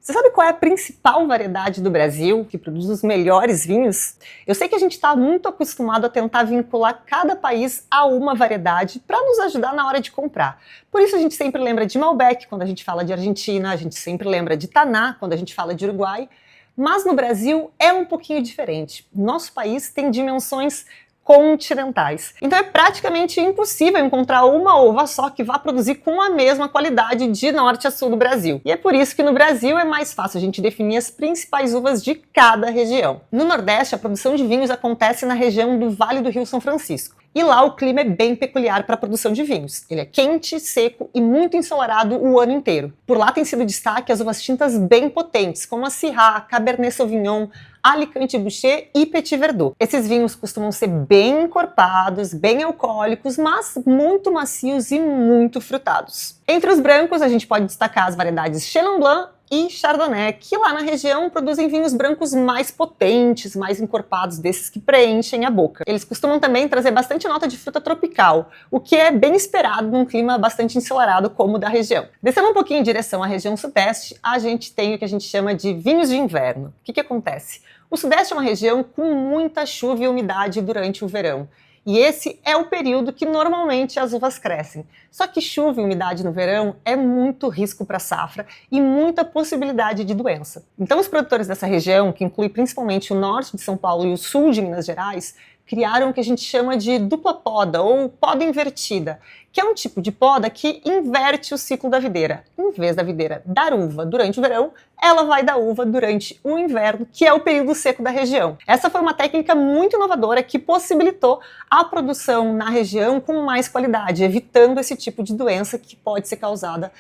Você sabe qual é a principal variedade do Brasil que produz os melhores vinhos? Eu sei que a gente está muito acostumado a tentar vincular cada país a uma variedade para nos ajudar na hora de comprar. Por isso a gente sempre lembra de Malbec quando a gente fala de Argentina, a gente sempre lembra de Taná quando a gente fala de Uruguai. Mas no Brasil é um pouquinho diferente. Nosso país tem dimensões continentais. Então é praticamente impossível encontrar uma uva só que vá produzir com a mesma qualidade de norte a sul do Brasil. E é por isso que no Brasil é mais fácil a gente definir as principais uvas de cada região. No Nordeste, a produção de vinhos acontece na região do Vale do Rio São Francisco. E lá o clima é bem peculiar para a produção de vinhos. Ele é quente, seco e muito ensolarado o ano inteiro. Por lá tem sido destaque as uvas tintas bem potentes, como a Syrah, Cabernet Sauvignon, Alicante Bouschet e Petit Verdot. Esses vinhos costumam ser bem encorpados, bem alcoólicos, mas muito macios e muito frutados. Entre os brancos, a gente pode destacar as variedades Chenin Blanc e Chardonnay, que lá na região produzem vinhos brancos mais potentes, mais encorpados, desses que preenchem a boca. Eles costumam também trazer bastante nota de fruta tropical, o que é bem esperado num clima bastante ensolarado como o da região. Descendo um pouquinho em direção à região sudeste, a gente tem o que a gente chama de vinhos de inverno. O que acontece? O sudeste é uma região com muita chuva e umidade durante o verão. E esse é o período que normalmente as uvas crescem. Só que chuva e umidade no verão é muito risco para a safra e muita possibilidade de doença. Então os produtores dessa região, que inclui principalmente o norte de São Paulo e o sul de Minas Gerais, criaram o que a gente chama de dupla poda ou poda invertida, que é um tipo de poda que inverte o ciclo da videira. Em vez da videira dar uva durante o verão, ela vai dar uva durante o inverno, que é o período seco da região. Essa foi uma técnica muito inovadora que possibilitou a produção na região com mais qualidade, evitando esse tipo de doença que pode ser causada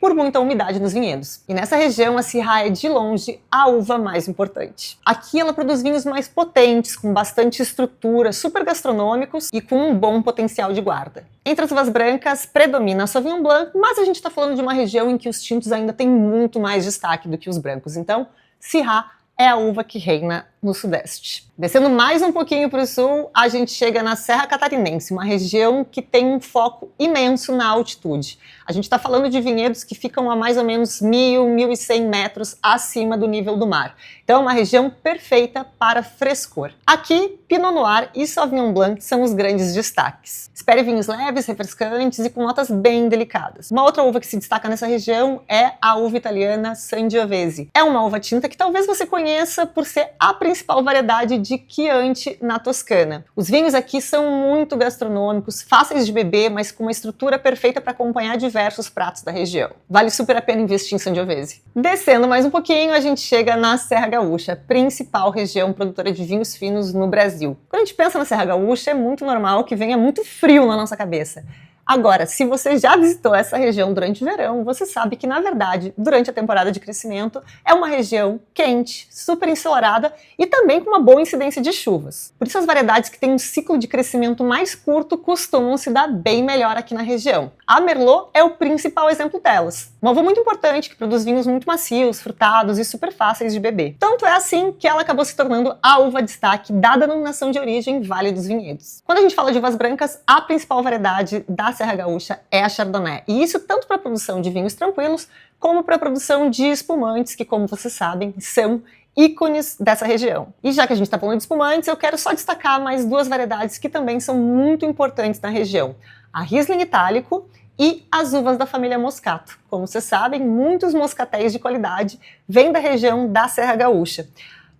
por muita umidade nos vinhedos. E nessa região, a Syrah é de longe a uva mais importante. Aqui ela produz vinhos mais potentes, com bastante estrutura, super gastronômicos e com um bom potencial de guarda. Entre as uvas brancas, predomina a Sauvignon Blanc, mas a gente está falando de uma região em que os tintos ainda têm muito mais destaque do que os brancos. Então, Syrah é a uva que reina no sudeste. Descendo mais um pouquinho para o sul, a gente chega na Serra Catarinense, uma região que tem um foco imenso na altitude. A gente está falando de vinhedos que ficam a mais ou menos 1.100 metros acima do nível do mar. Então é uma região perfeita para frescor. Aqui, Pinot Noir e Sauvignon Blanc são os grandes destaques. Espere vinhos leves, refrescantes e com notas bem delicadas. Uma outra uva que se destaca nessa região é a uva italiana Sangiovese. É uma uva tinta que talvez você conheça por ser a principal variedade de Chianti na Toscana. Os vinhos aqui são muito gastronômicos, fáceis de beber, mas com uma estrutura perfeita para acompanhar diversos pratos da região. Vale super a pena investir em Sangiovese. Descendo mais um pouquinho, a gente chega na Serra Gaúcha, principal região produtora de vinhos finos no Brasil. Quando a gente pensa na Serra Gaúcha, é muito normal que venha muito frio na nossa cabeça. Agora, se você já visitou essa região durante o verão, você sabe que, na verdade, durante a temporada de crescimento, é uma região quente, super ensolarada e também com uma boa incidência de chuvas. Por isso, as variedades que têm um ciclo de crescimento mais curto costumam se dar bem melhor aqui na região. A Merlot é o principal exemplo delas. Uma uva muito importante que produz vinhos muito macios, frutados e super fáceis de beber. Tanto é assim que ela acabou se tornando a uva destaque da denominação de origem Vale dos Vinhedos. Quando a gente fala de uvas brancas, a principal variedade da Serra Gaúcha é a Chardonnay. E isso tanto para a produção de vinhos tranquilos, como para a produção de espumantes, que, como vocês sabem, são ícones dessa região. E já que a gente está falando de espumantes, eu quero só destacar mais duas variedades que também são muito importantes na região. A Riesling Itálico e as uvas da família Moscato. Como vocês sabem, muitos moscatéis de qualidade vêm da região da Serra Gaúcha.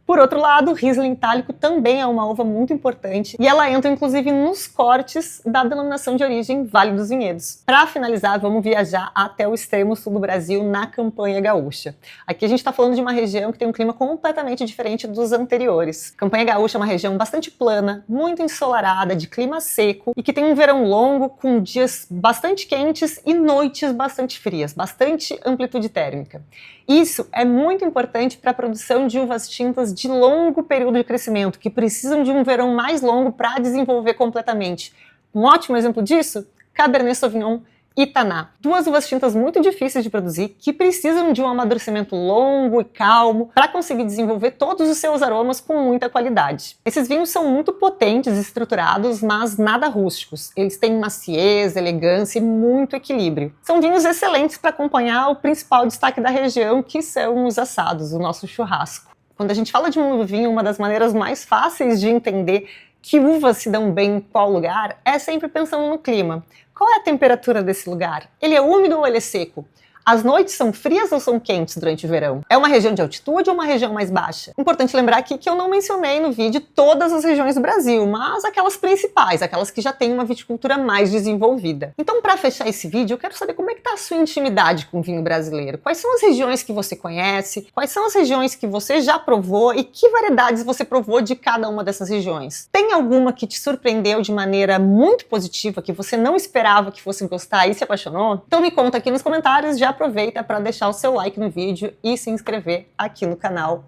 Por outro lado, o Riesling Itálico também é uma uva muito importante e ela entra inclusive nos cortes da denominação de origem Vale dos Vinhedos. Para finalizar, vamos viajar até o extremo sul do Brasil, na Campanha Gaúcha. Aqui a gente está falando de uma região que tem um clima completamente diferente dos anteriores. Campanha Gaúcha é uma região bastante plana, muito ensolarada, de clima seco e que tem um verão longo com dias bastante quentes e noites bastante frias, bastante amplitude térmica. Isso é muito importante para a produção de uvas tintas de longo período de crescimento, que precisam de um verão mais longo para desenvolver completamente. Um ótimo exemplo disso, Cabernet Sauvignon, e Taná. Duas uvas tintas muito difíceis de produzir, que precisam de um amadurecimento longo e calmo para conseguir desenvolver todos os seus aromas com muita qualidade. Esses vinhos são muito potentes e estruturados, mas nada rústicos. Eles têm maciez, elegância e muito equilíbrio. São vinhos excelentes para acompanhar o principal destaque da região, que são os assados, o nosso churrasco. Quando a gente fala de um vinho, uma das maneiras mais fáceis de entender que uvas se dão bem em qual lugar é sempre pensando no clima. Qual é a temperatura desse lugar? Ele é úmido ou ele é seco? As noites são frias ou são quentes durante o verão? É uma região de altitude ou uma região mais baixa? Importante lembrar aqui que eu não mencionei no vídeo todas as regiões do Brasil, mas aquelas principais, aquelas que já têm uma viticultura mais desenvolvida. Então, para fechar esse vídeo, eu quero saber como é que está a sua intimidade com o vinho brasileiro. Quais são as regiões que você conhece? Quais são as regiões que você já provou? E que variedades você provou de cada uma dessas regiões? Tem alguma que te surpreendeu de maneira muito positiva, que você não esperava que fosse gostar e se apaixonou? Então me conta aqui nos comentários, já aproveita para deixar o seu like no vídeo e se inscrever aqui no canal.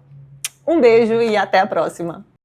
Um beijo e até a próxima!